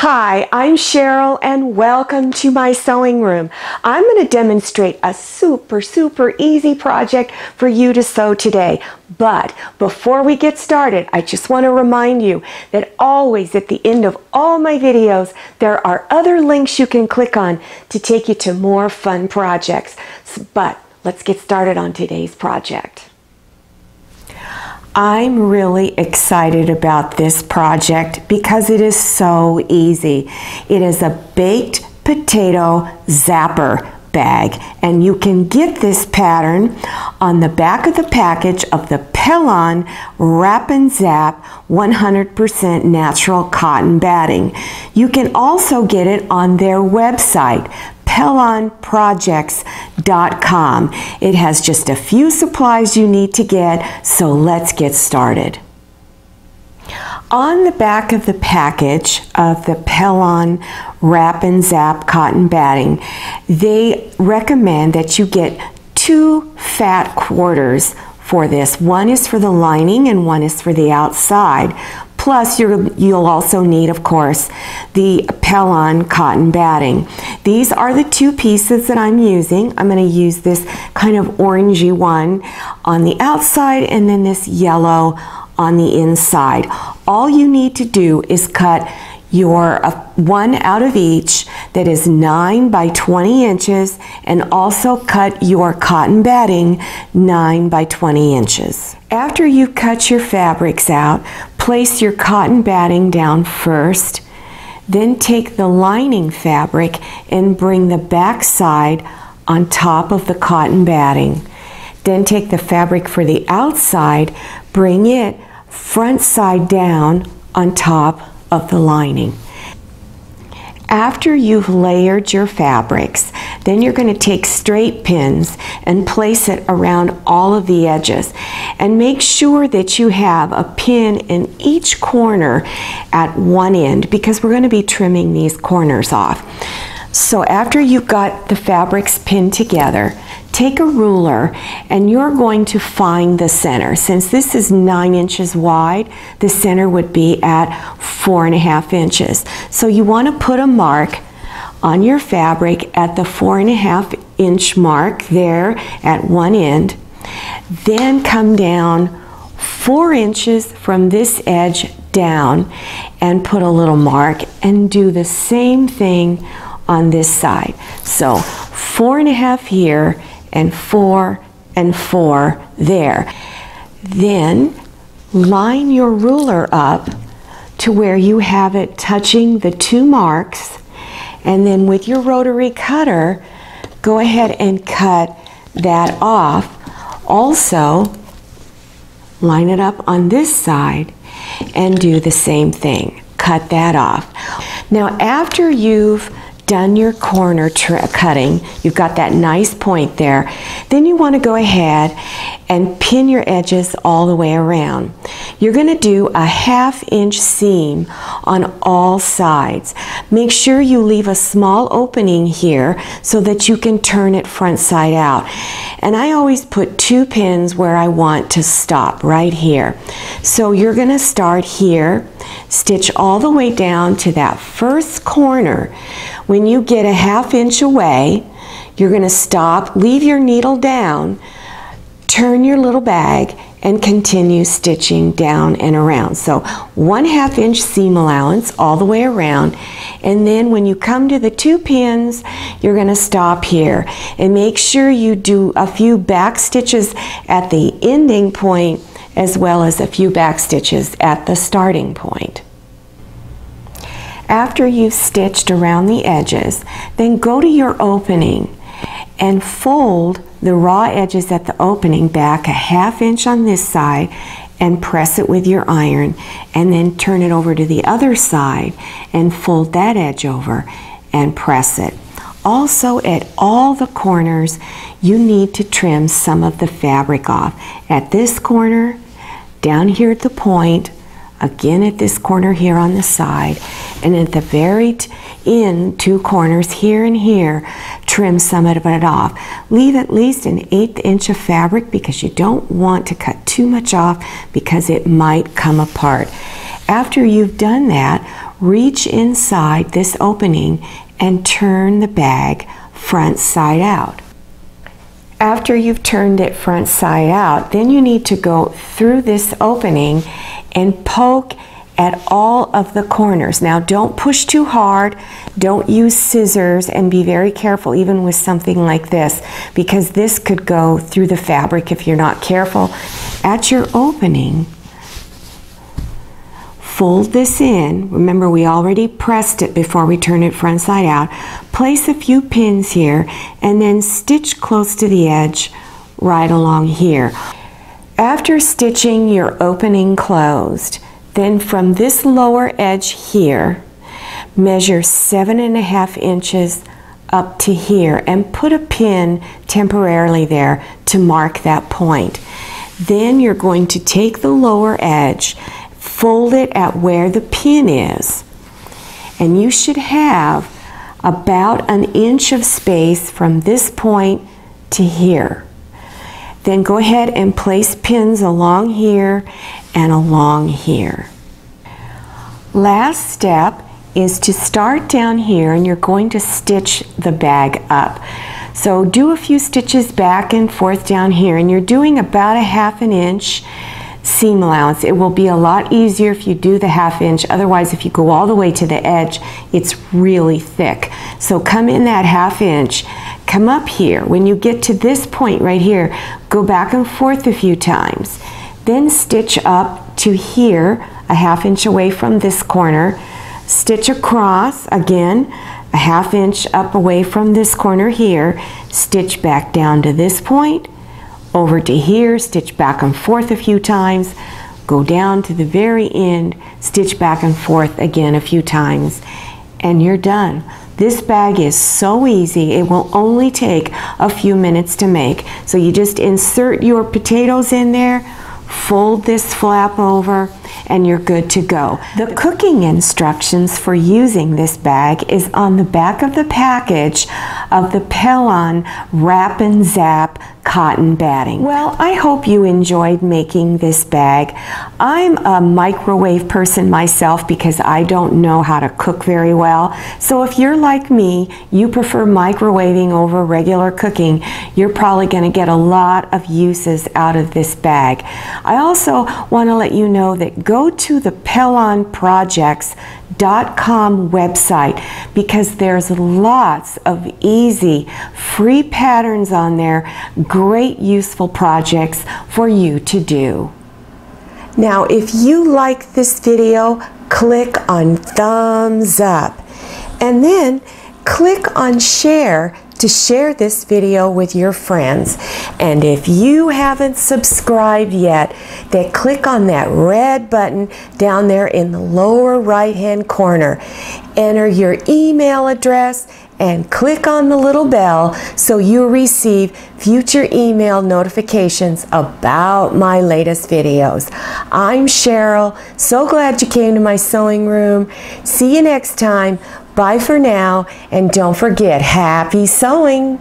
Hi, I'm Cheryl and welcome to my sewing room. I'm going to demonstrate a super easy project for you to sew today. But before we get started, I just want to remind you that always at the end of all my videos, there are other links you can click on to take you to more fun projects. But let's get started on today's project. I'm really excited about this project because it is so easy. It is a baked potato zapper bag, and you can get this pattern on the back of the package of the Pellon Wrap'N Zap 100% natural cotton batting. You can also get it on their website, PellonProjects.com. It has just a few supplies you need to get, so let's get started. On the back of the package of the Pellon Wrap'N Zap cotton batting, they recommend that you get 2 fat quarters for this. One is for the lining and one is for the outside. Plus, you'll also need, of course, the Pellon cotton batting. These are the 2 pieces that I'm using. I'm going to use this kind of orangey one on the outside and then this yellow on the inside. All you need to do is cut your one out of each that is 9 by 20 inches and also cut your cotton batting 9 by 20 inches. After you cut your fabrics out, place your cotton batting down first, then take the lining fabric and bring the back side on top of the cotton batting. Then take the fabric for the outside, bring it front side down on top of the lining. After you've layered your fabrics, then you're going to take straight pins and place it around all of the edges. And make sure that you have a pin in each corner at one end because we're going to be trimming these corners off. So after you've got the fabrics pinned together, take a ruler and you're going to find the center. Since this is 9 inches wide, the center would be at 4.5 inches. So you want to put a mark on your fabric at the 4.5 inch mark there at one end. Then come down 4 inches from this edge down and put a little mark and do the same thing on this side. So 4.5 here and 4 and 4 there. Then line your ruler up to where you have it touching the 2 marks, and then with your rotary cutter go ahead and cut that off. Also line it up on this side and do the same thing. Cut that off. Now after you've done your corner cutting, you've got that nice point there, then you want to go ahead and pin your edges all the way around. You're going to do a 1/2 inch seam on all sides. Make sure you leave a small opening here so that you can turn it front side out. And I always put 2 pins where I want to stop, right here. So you're going to start here, stitch all the way down to that first corner. When you get a 1/2 inch away, you're going to stop, leave your needle down, turn your little bag, and continue stitching down and around. So 1/2 inch seam allowance all the way around. And then when you come to the 2 pins, you're going to stop here and make sure you do a few back stitches at the ending point as well as a few back stitches at the starting point. After you've stitched around the edges, then go to your opening and fold the raw edges at the opening back a 1/2 inch on this side and press it with your iron, and then turn it over to the other side and fold that edge over and press it. Also, at all the corners, you need to trim some of the fabric off. At this corner, down here at the point, again at this corner here on the side, and at the very end, 2 corners here and here, trim some of it off. Leave at least an 1/8 inch of fabric because you don't want to cut too much off because it might come apart. After you've done that, reach inside this opening and turn the bag front side out. After you've turned it front side out, then you need to go through this opening and poke at all of the corners. Now don't push too hard, don't use scissors, and be very careful even with something like this, because this could go through the fabric if you're not careful. At your opening, fold this in. Remember, we already pressed it before we turn it front side out. Place a few pins here and then stitch close to the edge right along here. After stitching your opening closed, then from this lower edge here, measure 7.5 inches up to here and put a pin temporarily there to mark that point. Then you're going to take the lower edge, fold it at where the pin is, and you should have about 1 inch of space from this point to here. Then go ahead and place pins along here and along here. Last step is to start down here, and you're going to stitch the bag up. So do a few stitches back and forth down here, and you're doing about 1/2 inch seam allowance. It will be a lot easier if you do the 1/2 inch. Otherwise, if you go all the way to the edge, it's really thick. So come in that 1/2 inch, come up here. When you get to this point right here, go back and forth a few times. Then stitch up to here, 1/2 inch away from this corner. Stitch across, again, 1/2 inch up away from this corner here. Stitch back down to this point, over to here, stitch back and forth a few times, go down to the very end, stitch back and forth again a few times, and you're done. This bag is so easy, it will only take a few minutes to make. So you just insert your potatoes in there, fold this flap over, and you're good to go. The cooking instructions for using this bag is on the back of the package of the Pellon Wrap'N Zap cotton batting. Well, I hope you enjoyed making this bag. I'm a microwave person myself because I don't know how to cook very well. So if you're like me, you prefer microwaving over regular cooking, you're probably going to get a lot of uses out of this bag. I also want to let you know that go to the PellonProjects.com website, because there's lots of easy free patterns on there, great useful projects for you to do. Now if you like this video, click on thumbs up and then click on share to share this video with your friends. And if you haven't subscribed yet, then click on that red button down there in the lower right hand corner. Enter your email address and click on the little bell so you'll receive future email notifications about my latest videos. I'm Cheryl. So glad you came to my sewing room. See you next time. Bye for now, and don't forget, happy sewing!